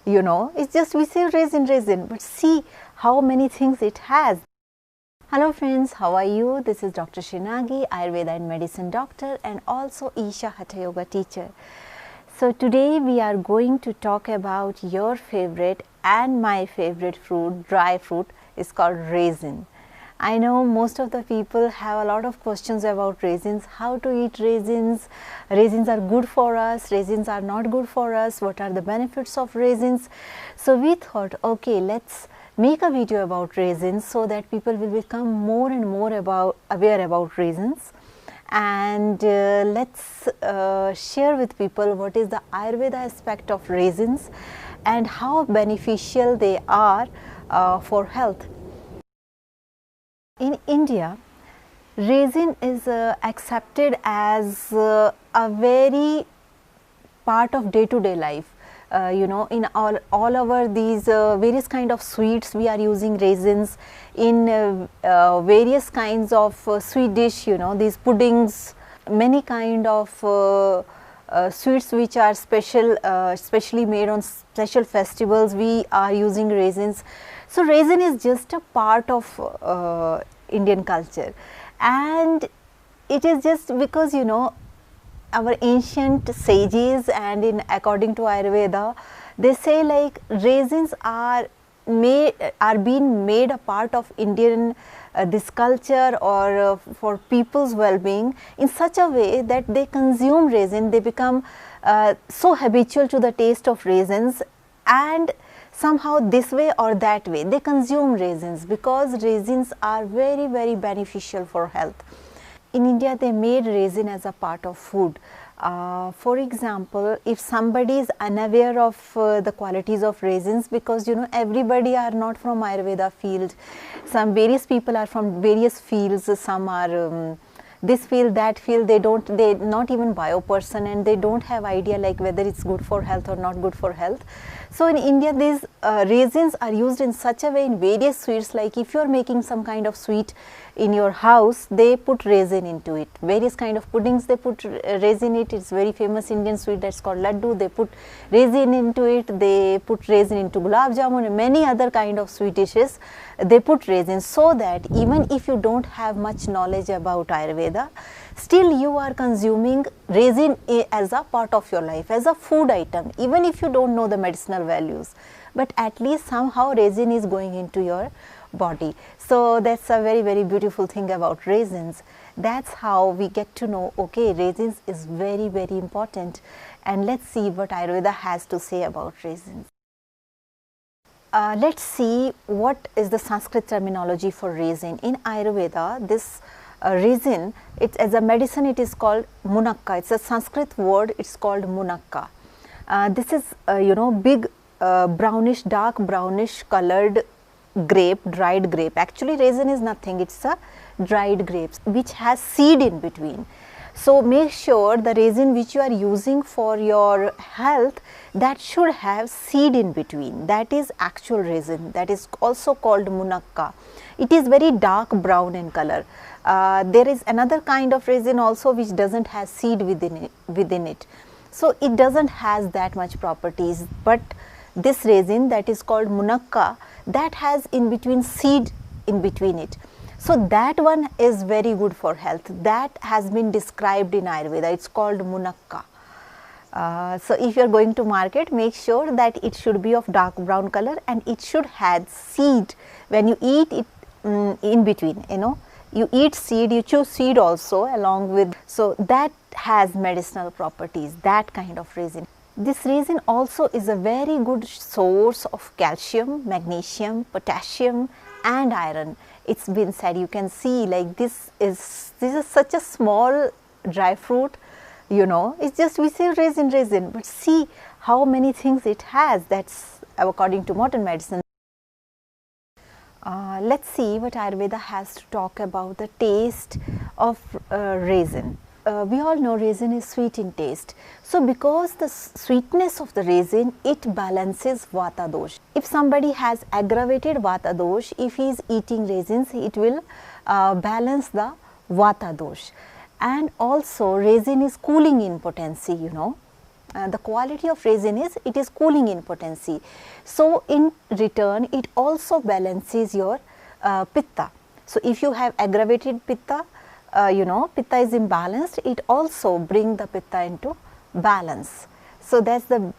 It's just we say raisin, but see how many things it has. Hello friends, how are you? This is Dr. Shinagi, Ayurveda and Medicine doctor and also Isha Hatha Yoga teacher. So today we are going to talk about your favorite and my favorite fruit, dry fruit, is called raisin. I know most of the people have a lot of questions about raisins, how to eat raisins, raisins are good for us, raisins are not good for us, what are the benefits of raisins. So we thought, okay, let's make a video about raisins so that people will become more and more aware about raisins, and let's share with people what is the Ayurveda aspect of raisins and how beneficial they are for health. In India, raisin is accepted as a very part of day-to-day life. In all our these various kind of sweets, we are using raisins in various kinds of sweet dish, these puddings, many kind of sweets which are special, specially made on special festivals, we are using raisins. So raisin is just a part of Indian culture, and it is just because our ancient sages and according to Ayurveda, they say like raisins are being made a part of Indian this culture or for people's well-being in such a way that they consume raisin, they become so habitual to the taste of raisins, and somehow this way or that way they consume raisins because raisins are very, very beneficial for health. In India, they made raisin as a part of food. For example, if somebody is unaware of the qualities of raisins, because everybody are not from Ayurveda field, some various people are from various fields, some are this field, that field, they not even bio person, and they don't have idea like whether it's good for health or not good for health. So in India, these raisins are used in such a way in various sweets, like if you are making some kind of sweet in your house, they put raisin into it. Various kind of puddings, they put raisin in it. It's very famous Indian sweet that's called laddu. They put raisin into it. They put raisin into gulab jamun and many other kind of sweet dishes. They put raisin so that even if you don't have much knowledge about Ayurveda, still you are consuming raisin as a part of your life, as a food item, even if you don't know the medicinal values, but at least somehow raisin is going into your body. So that's a very, very beautiful thing about raisins. That's how we get to know, okay, raisins is very, very important, and let's see what Ayurveda has to say about raisins. Let's see what is the Sanskrit terminology for raisin. In Ayurveda, this raisin, as a medicine, it is called munakka. It's a Sanskrit word, it's called munakka. This is big brownish, dark brownish colored grape, dried grape. Actually raisin is nothing, it's a dried grapes which has seed in between. So make sure the raisin which you are using for your health, that should have seed in between. That is actual raisin, that is also called munakka. It is very dark brown in color. There is another kind of raisin also which doesn't have seed within it. So it doesn't has that much properties, but this raisin that is called munakka, that has in between seed in between it. So that one is very good for health. That has been described in Ayurveda. It's called munakka. So if you are going to market, make sure that it should be of dark brown color and it should have seed. When you eat it in between, you eat seed, you chew seed also along with. So that has medicinal properties, that kind of raisin. This raisin also is a very good source of calcium, magnesium, potassium and iron. It's been said, you can see like this is such a small dry fruit, it's just we say raisin, but see how many things it has. That's according to modern medicine. Let's see what Ayurveda has to talk about the taste of raisin. We all know raisin is sweet in taste. So because the sweetness of the raisin, it balances vata dosh. If somebody has aggravated vata dosh, if he is eating raisins, it will balance the vata dosh. And also raisin is cooling in potency, The quality of raisin is it is cooling in potency. So in return it also balances your pitta. So if you have aggravated pitta, pitta is imbalanced, it also bring the pitta into balance. So that's the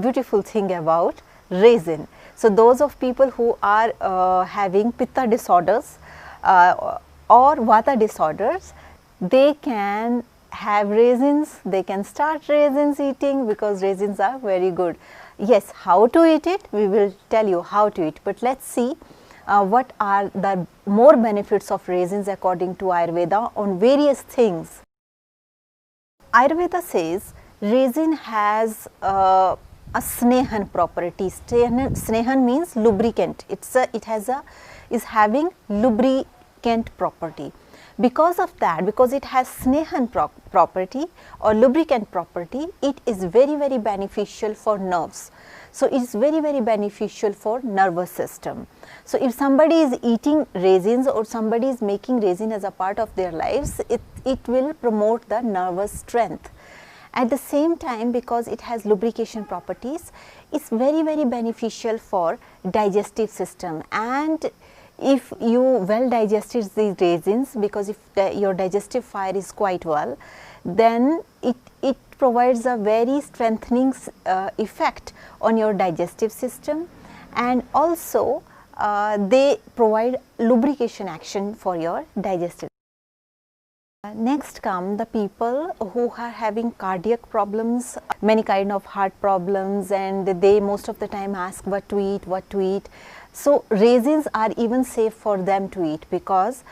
beautiful thing about raisin. So those of people who are having pitta disorders or vata disorders, they can have raisins, they can start raisins eating, because raisins are very good. Yes, how to eat it, we will tell you how to eat, but let's see what are the more benefits of raisins according to Ayurveda on various things. Ayurveda says raisin has a snehan property. Snehan means lubricant. Is having lubricant property. Because of that, because it has snehan property or lubricant property, it is very, very beneficial for nerves. So it is very, very beneficial for nervous system. So if somebody is eating raisins or somebody is making raisin as a part of their lives, it will promote the nervous strength. At the same time, because it has lubrication properties, it's very, very beneficial for digestive system. And if you well digested these raisins, because if your digestive fire is quite well, then it provides a very strengthening effect on your digestive system, and also they provide lubrication action for your digestive. Next come the people who are having cardiac problems, many kind of heart problems, and they most of the time ask what to eat. So raisins are even safe for them to eat, because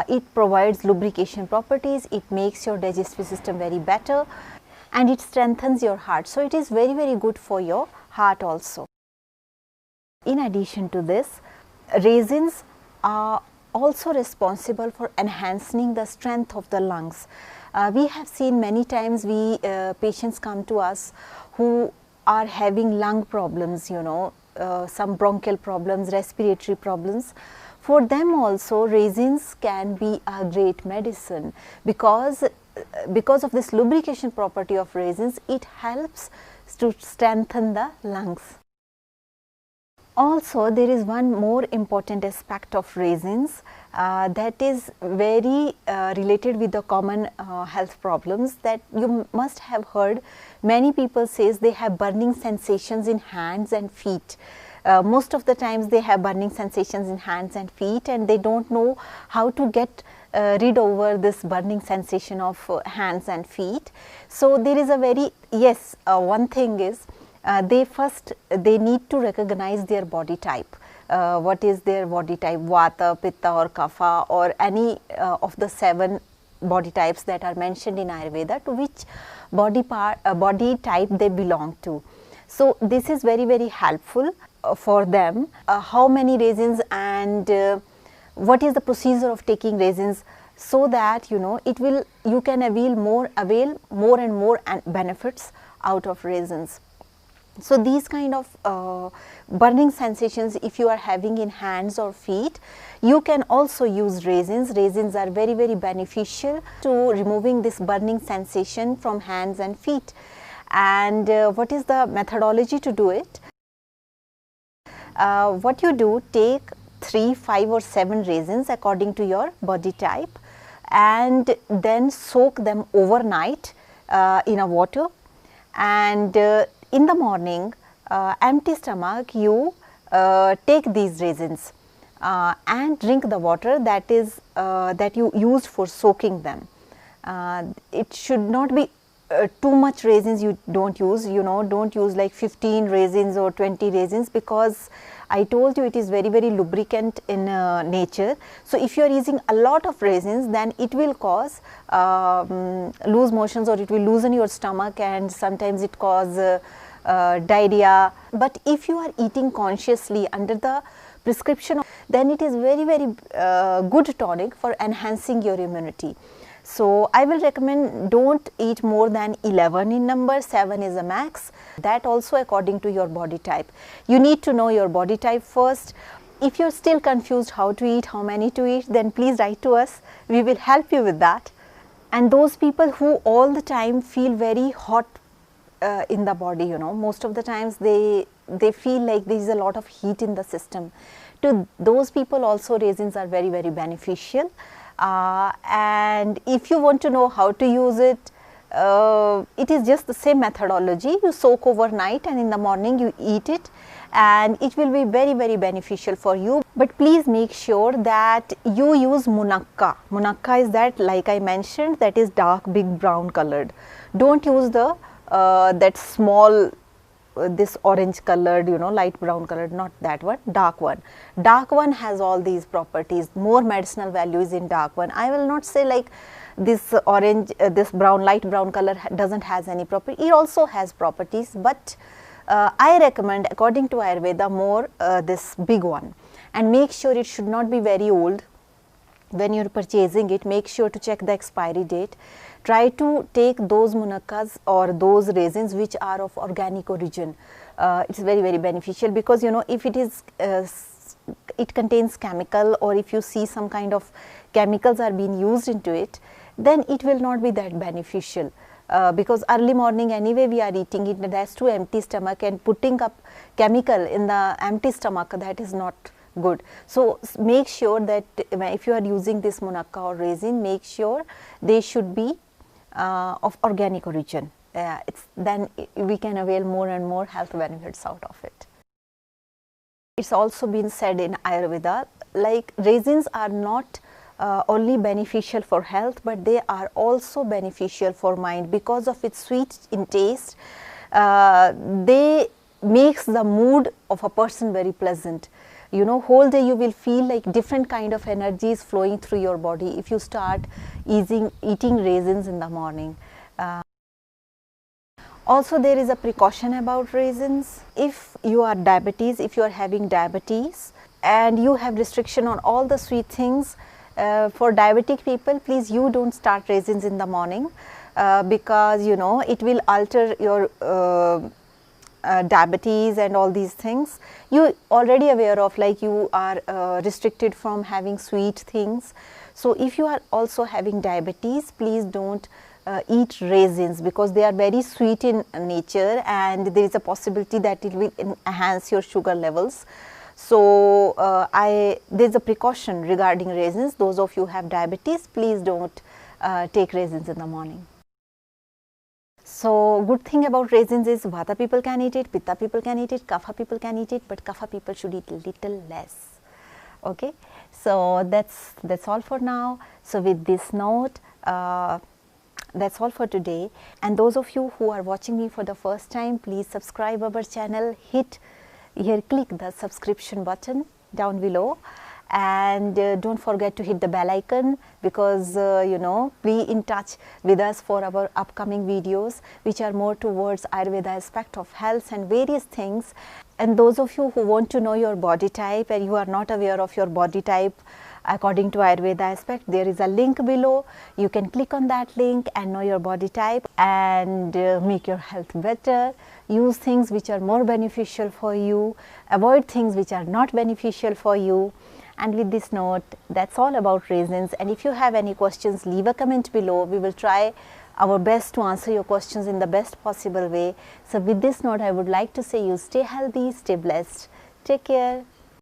it provides lubrication properties, it makes your digestive system very better, and it strengthens your heart. So it is very, very good for your heart also. In addition to this, raisins are also responsible for enhancing the strength of the lungs. We have seen many times patients come to us who are having lung problems, some bronchial problems, respiratory problems. For them also raisins can be a great medicine, because of this lubrication property of raisins, it helps to strengthen the lungs. Also, there is one more important aspect of raisins that is very related with the common health problems that you must have heard. Many people says they have burning sensations in hands and feet. Most of the times they have burning sensations in hands and feet, and they don't know how to get rid over this burning sensation of hands and feet. So there is a very, one thing is, they need to recognize their body type. What is their body type, vata, pitta or kapha, or any of the 7 body types that are mentioned in Ayurveda, to which body type they belong to. So this is very, very helpful for them. How many raisins and what is the procedure of taking raisins, so that you can avail more and more benefits out of raisins. So these kind of burning sensations, if you are having in hands or feet, you can also use raisins. Raisins are very, very beneficial to removing this burning sensation from hands and feet. And what is the methodology to do it? What you do, take 3, 5 or 7 raisins according to your body type, and then soak them overnight in a water, and in the morning, empty stomach, you take these raisins and drink the water that you used for soaking them. It should not be too much raisins you don't use, don't use like 15 raisins or 20 raisins, because I told you it is very, very lubricant in nature. So if you are using a lot of raisins, then it will cause loose motions, or it will loosen your stomach, and sometimes it cause diarrhea. But if you are eating consciously under the prescription, then it is very, very good tonic for enhancing your immunity. So I will recommend, don't eat more than 11 in number, 7 is a max. That also according to your body type. You need to know your body type first. If you are still confused how to eat, how many to eat, then please write to us. We will help you with that. And those people who all the time feel very hot in the body, you know, most of the times they feel like there is a lot of heat in the system. To those people also raisins are very, very beneficial. And if you want to know how to use it, it is just the same methodology. You soak overnight and in the morning you eat it, and it will be very, very beneficial for you. But please make sure that you use munakka. Munakka is that, like I mentioned, that is dark, big brown colored. Don't use the that small this orange colored, you know, light brown colored, not that one, dark one. Dark one has all these properties, more medicinal values in dark one. I will not say like this orange, this brown, light brown color doesn't has any property. It also has properties, but I recommend, according to Ayurveda, more this big one. And make sure it should not be very old. When you're purchasing it, make sure to check the expiry date. Try to take those munakkas or those raisins which are of organic origin. It's very, very beneficial, because you know, if it is it contains chemical, or if you see some kind of chemicals are being used into it, then it will not be that beneficial. Because early morning anyway we are eating it, that's to empty stomach, and putting up chemical in the empty stomach, that is not good. So make sure that if you are using this munakka or raisin, make sure they should be of organic origin. Then we can avail more and more health benefits out of it. It's also been said in Ayurveda, like raisins are not only beneficial for health, but they are also beneficial for mind, because of its sweet in taste. They makes the mood of a person very pleasant. You know, whole day you will feel like different kind of energies flowing through your body if you start eating raisins in the morning. Also, there is a precaution about raisins. If you are if you are having diabetes and you have restriction on all the sweet things, for diabetic people, please you don't start raisins in the morning, because you know it will alter your diabetes and all these things. You already aware of, like you are restricted from having sweet things. So if you are also having diabetes, please don't eat raisins, because they are very sweet in nature, and there is a possibility that it will enhance your sugar levels. So there is a precaution regarding raisins. Those of you who have diabetes, please don't take raisins in the morning. So good thing about raisins is vata people can eat it, pitta people can eat it, kapha people can eat it, but kapha people should eat little less. Okay, so that's all for now. So with this note, that's all for today. And those of you who are watching me for the first time, please subscribe our channel. Click the subscription button down below, and don't forget to hit the bell icon, because you know, be in touch with us for our upcoming videos which are more towards Ayurveda aspect of health and various things. And those of you who want to know your body type and you are not aware of your body type according to Ayurveda aspect, there is a link below. You can click on that link and know your body type and make your health better. Use things which are more beneficial for you, avoid things which are not beneficial for you. And with this note, that's all about raisins. And if you have any questions, leave a comment below. We will try our best to answer your questions in the best possible way. So with this note, I would like to say you stay healthy, stay blessed. Take care.